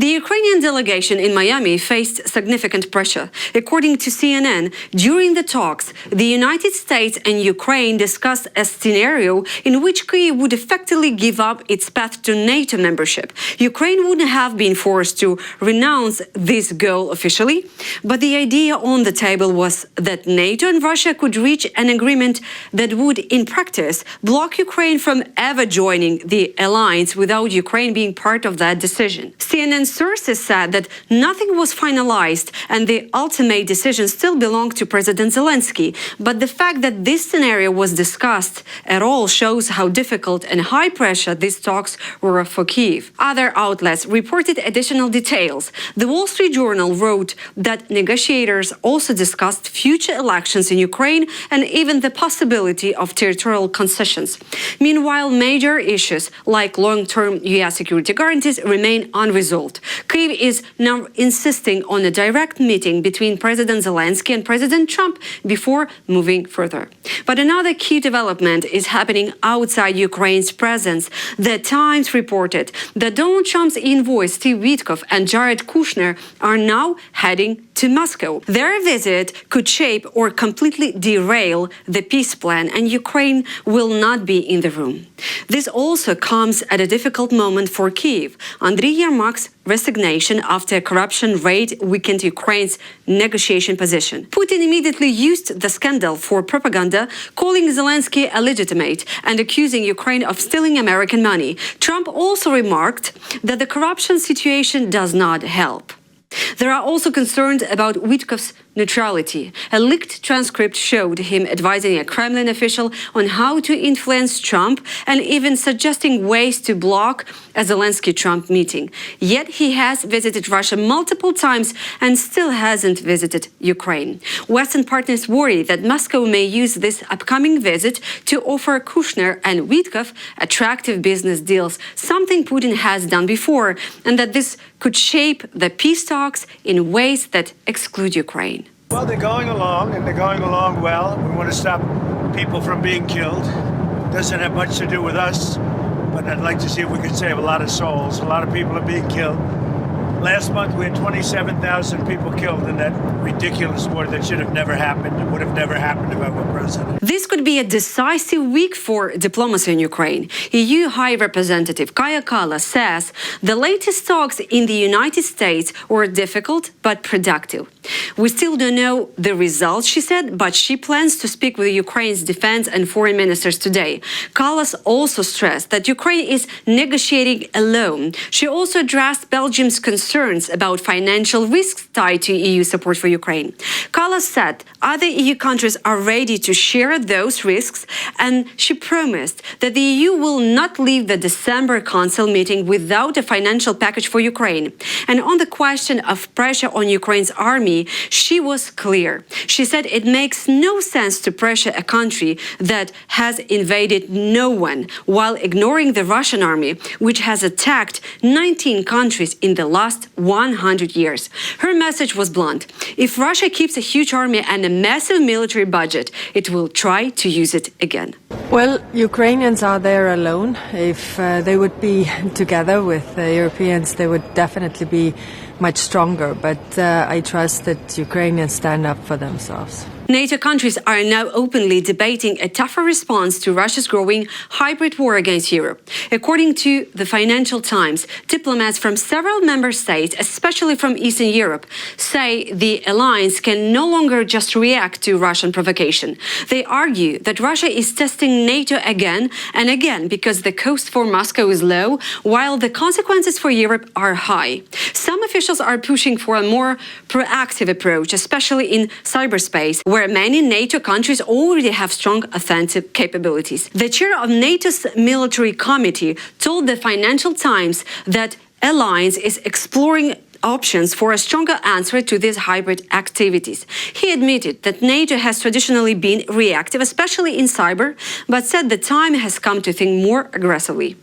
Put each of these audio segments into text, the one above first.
The Ukrainian delegation in Miami faced significant pressure. According to CNN, during the talks, the United States and Ukraine discussed a scenario in which Kyiv would effectively give up its path to NATO membership. Ukraine wouldn't have been forced to renounce this goal officially, but the idea on the table was that NATO and Russia could reach an agreement that would, in practice, block Ukraine from ever joining the alliance without Ukraine being part of that decision. CNN sources said that nothing was finalized and the ultimate decision still belonged to President Zelensky, but the fact that this scenario was discussed at all shows how difficult and high pressure these talks were for Kyiv. Other outlets reported additional details. The Wall Street Journal wrote that negotiators also discussed future elections in Ukraine and even the possibility of territorial concessions. Meanwhile, major issues like long-term U.S. security guarantees remain unresolved. Kyiv is now insisting on a direct meeting between President Zelensky and President Trump before moving further. But another key development is happening outside Ukraine's presence. The Times reported that Donald Trump's envoys Steve Witkoff and Jared Kushner are now heading to Moscow. Their visit could shape or completely derail the peace plan, and Ukraine will not be in the room. This also comes at a difficult moment for Kyiv. Andriy Yermak's resignation after a corruption raid weakened Ukraine's negotiation position. Putin immediately used the scandal for propaganda, calling Zelensky illegitimate and accusing Ukraine of stealing American money. Trump also remarked that the corruption situation does not help. There are also concerns about Witkoff's neutrality. A leaked transcript showed him advising a Kremlin official on how to influence Trump and even suggesting ways to block a Zelensky-Trump meeting. Yet he has visited Russia multiple times and still hasn't visited Ukraine. Western partners worry that Moscow may use this upcoming visit to offer Kushner and Witkoff attractive business deals, something Putin has done before, and that this could shape the peace talks in ways that exclude Ukraine. Well, they're going along, and they're going along well. We want to stop people from being killed. Doesn't have much to do with us, but I'd like to see if we can save a lot of souls. A lot of people are being killed. Last month, we had 27,000 people killed in that ridiculous war that should have never happened. It would have never happened if I were president. This could be a decisive week for diplomacy in Ukraine. EU High Representative Kaja Kallas says the latest talks in the United States were difficult but productive. We still don't know the results, she said, but she plans to speak with Ukraine's defense and foreign ministers today. Kallas also stressed that Ukraine is negotiating alone. She also addressed Belgium's concerns about financial risks tied to EU support for Ukraine. Kallas said other EU countries are ready to share those risks, and she promised that the EU will not leave the December Council meeting without a financial package for Ukraine. And on the question of pressure on Ukraine's army, she was clear. She said it makes no sense to pressure a country that has invaded no one while ignoring the Russian army, which has attacked 19 countries in the last 100 years. Her message was blunt. If Russia keeps a huge army and a massive military budget, it will try to use it again. Well, Ukrainians are there alone. If they would be together with Europeans, they would definitely be much stronger. But I trust that Ukrainians stand up for themselves. NATO countries are now openly debating a tougher response to Russia's growing hybrid war against Europe. According to the Financial Times, diplomats from several member states, especially from Eastern Europe, say the alliance can no longer just react to Russian provocation. They argue that Russia is testing NATO again and again because the cost for Moscow is low, while the consequences for Europe are high. Some officials are pushing for a more proactive approach, especially in cyberspace, where many NATO countries already have strong offensive capabilities. The chair of NATO's military committee told the Financial Times that alliance is exploring options for a stronger answer to these hybrid activities. He admitted that NATO has traditionally been reactive, especially in cyber, but said the time has come to think more aggressively.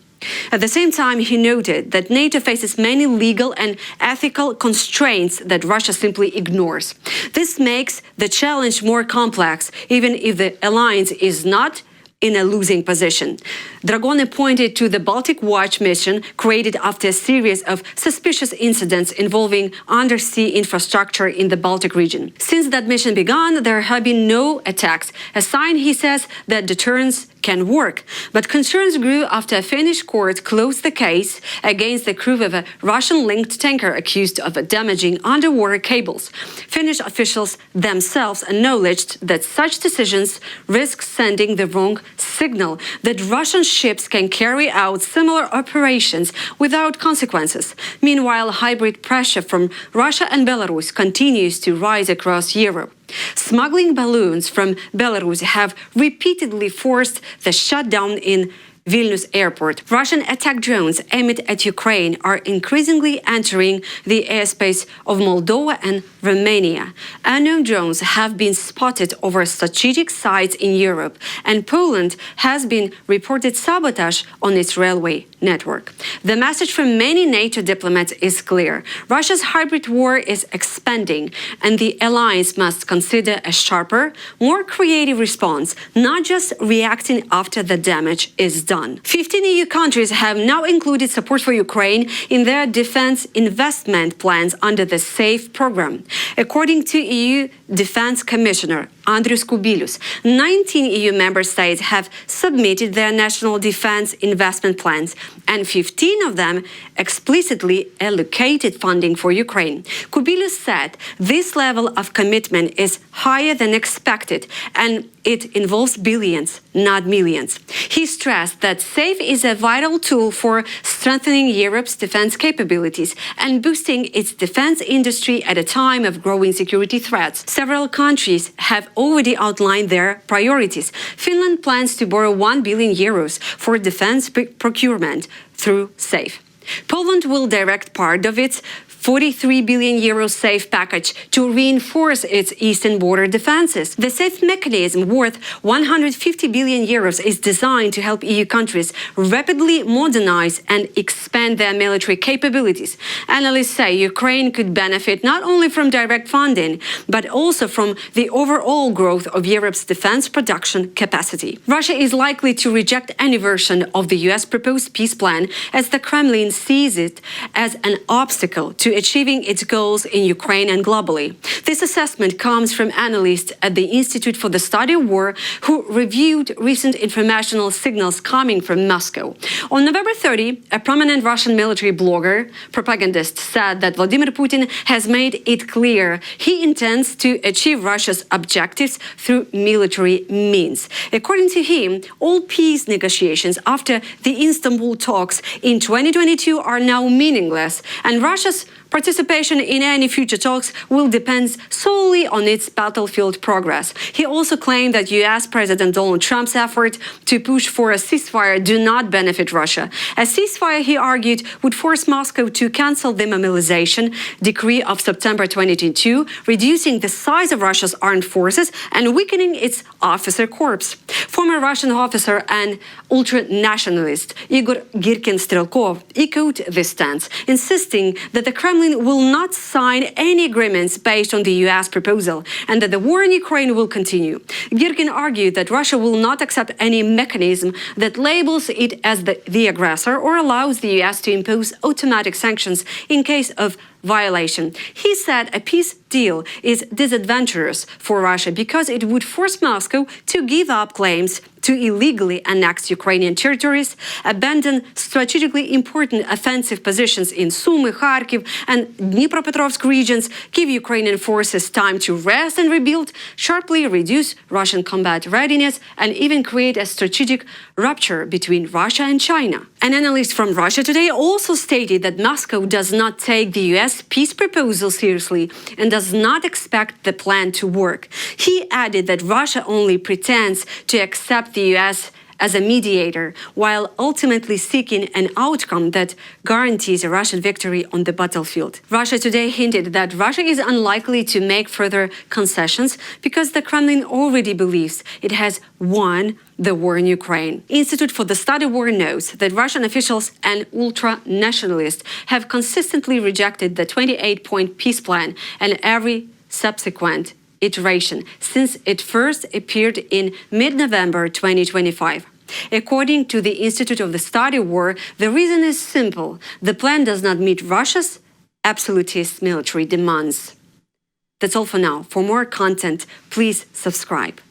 At the same time, he noted that NATO faces many legal and ethical constraints that Russia simply ignores. This makes the challenge more complex, even if the alliance is not in a losing position. Dragone pointed to the Baltic Watch mission created after a series of suspicious incidents involving undersea infrastructure in the Baltic region. Since that mission began, there have been no attacks, a sign, he says, that deterrence can work. But concerns grew after a Finnish court closed the case against the crew of a Russian-linked tanker accused of damaging underwater cables. Finnish officials themselves acknowledged that such decisions risk sending the wrong signal, that Russian ships can carry out similar operations without consequences. Meanwhile, hybrid pressure from Russia and Belarus continues to rise across Europe. Smuggling balloons from Belarus have repeatedly forced the shutdown in Vilnius airport. Russian attack drones aimed at Ukraine are increasingly entering the airspace of Moldova and Romania. Unknown drones have been spotted over strategic sites in Europe, and Poland has been reported sabotage on its railway network. The message from many NATO diplomats is clear. Russia's hybrid war is expanding, and the alliance must consider a sharper, more creative response, not just reacting after the damage is done. 15 EU countries have now included support for Ukraine in their defense investment plans under the SAFE program. According to EU Defense Commissioner Andrius Kubilius, 19 EU member states have submitted their national defense investment plans, and 15 of them explicitly allocated funding for Ukraine. Kubilius said this level of commitment is higher than expected, and it involves billions, not millions. He stressed that SAFE is a vital tool for strengthening Europe's defense capabilities and boosting its defense industry at a time of growing security threats. Several countries have already outlined their priorities. Finland plans to borrow 1 billion euros for defense procurement through SAFE. Poland will direct part of its 43 billion euro SAFE package to reinforce its eastern border defenses. The SAFE mechanism, worth 150 billion euros, is designed to help EU countries rapidly modernize and expand their military capabilities. Analysts say Ukraine could benefit not only from direct funding, but also from the overall growth of Europe's defense production capacity. Russia is likely to reject any version of the US proposed peace plan, as the Kremlin sees it as an obstacle to achieving its goals in Ukraine and globally. This assessment comes from analysts at the Institute for the Study of War, who reviewed recent informational signals coming from Moscow. On November 30, a prominent Russian military blogger, propagandist, said that Vladimir Putin has made it clear he intends to achieve Russia's objectives through military means. According to him, all peace negotiations after the Istanbul talks in 2022 are now meaningless, and Russia's participation in any future talks will depend solely on its battlefield progress. He also claimed that US President Donald Trump's effort to push for a ceasefire do not benefit Russia. A ceasefire, he argued, would force Moscow to cancel the mobilization decree of September 2022, reducing the size of Russia's armed forces and weakening its officer corps. Former Russian officer and ultra-nationalist Igor Girkin-Strelkov echoed this stance, insisting that the Kremlin will not sign any agreements based on the US proposal and that the war in Ukraine will continue. Girkin argued that Russia will not accept any mechanism that labels it as the aggressor or allows the US to impose automatic sanctions in case of violation. He said a peace deal is disadvantageous for Russia because it would force Moscow to give up claims to illegally annex Ukrainian territories, abandon strategically important offensive positions in Sumy, Kharkiv, and Dnipropetrovsk regions, give Ukrainian forces time to rest and rebuild, sharply reduce Russian combat readiness, and even create a strategic rupture between Russia and China. An analyst from Russia Today also stated that Moscow does not take the US peace proposal seriously and does not expect the plan to work. He added that Russia only pretends to accept the US as a mediator, while ultimately seeking an outcome that guarantees a Russian victory on the battlefield. Russia Today hinted that Russia is unlikely to make further concessions because the Kremlin already believes it has won the war in Ukraine. Institute for the Study of War notes that Russian officials and ultra-nationalists have consistently rejected the 28-point peace plan and every subsequent iteration since it first appeared in mid-November 2025. According to the Institute of the Study of War, the reason is simple. The plan does not meet Russia's absolutist military demands. That's all for now. For more content, please subscribe.